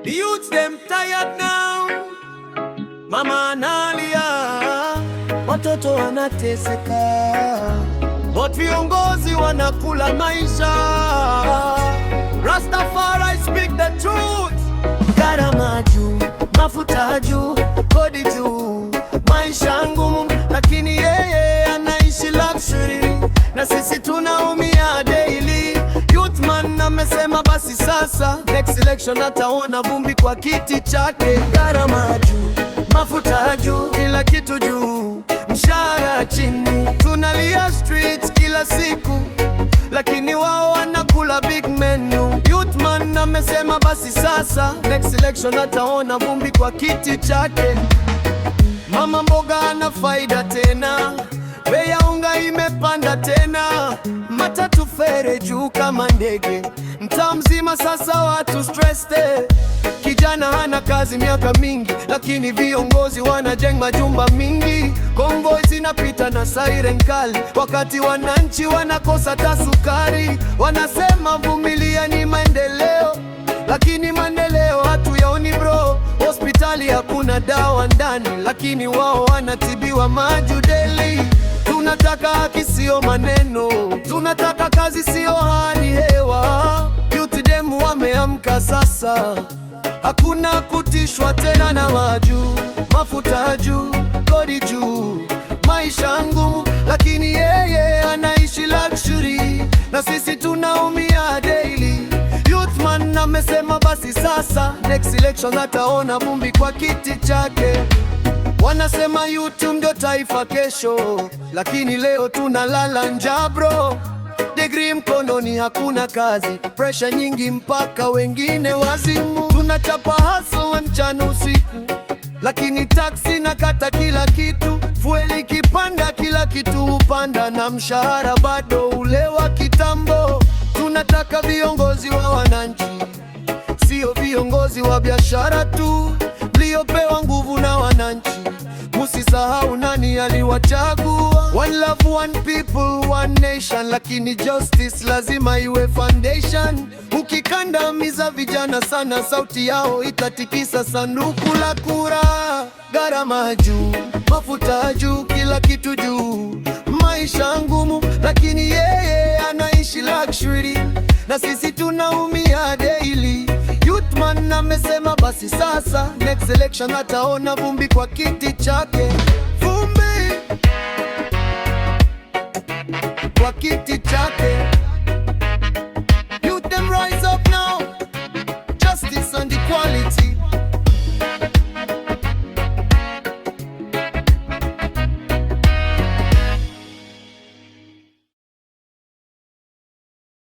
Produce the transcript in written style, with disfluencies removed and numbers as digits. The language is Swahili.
The youths them tired now, mama analia, watoto wanateseka, but viongozi wanakula maisha. Rastafari speak the truth. Gharama juu, mafuta juu, kodi juu, maisha ngumu, lakini yeye anaishi luxury, na sisi tunaumia daily. Youthman amesema basi sasa, next election ataona vumbi kwa kiti chake. Gharama juu, mafuta juu, kila kitu juu, mshahara chini, tunalia streets kila siku, lakini wao wanakula big menu. Youthman amesema basi sasa, next election ataona vumbi kwa kiti chake. Mama mboga ana faida tena, bei ya unga imepanda tena, matatu fere juu kama ndege, mtaa mzima sasa watu stressed. Kijana hana kazi miaka mingi, lakini viongozi wanajenga majumba mingi. Convoys zinapita na siren kali, wakati wananchi wanakosa tasukari. Wanasema vumilia ni maendeleo, lakini maendeleo hatuyaoni bro. Hospitali hakuna dawa ndani, lakini wao wanatibiwa maju daily. Tunataka haki sio maneno, tunataka kazi sio hali hewa. Youth dem wameamka sasa, hakuna kutishwa tena na wajuu. Mafuta juu, kodi juu, maisha ngumu, lakini yeye anaishi luxury, na sisi tunaumia daily. Youthman amesema basi sasa, next election ataona vumbi kwa kiti chake. Wanasema youth ndio taifa kesho, lakini leo tunalala njaa bro. Degree mkononi, hakuna kazi, pressure nyingi mpaka wengine wazimu. Tunachapa hustle mchana usiku, lakini taksi na kata kila kitu. Fueli kipanda, kila kitu upanda, na mshahara bado ule wa kitambo. Tunataka viongozi wa wananchi, sio viongozi wa biashara tu, mliopewa nguvu na wananchi. Musisahau nani aliwachagua. One love, one people, one nation, lakini justice lazima iwe foundation. Ukikandamiza vijana sana, sauti yao itatikisa sanduku la kura. Gharama juu, mafuta juu, kila kitu juu, maisha ngumu, lakini yeye anaishi luxury, na sisi tunaumia daily. Youthman amesema basi sasa, next election ataona vumbi kwa kiti chake. Vumbi kwa kiti chake.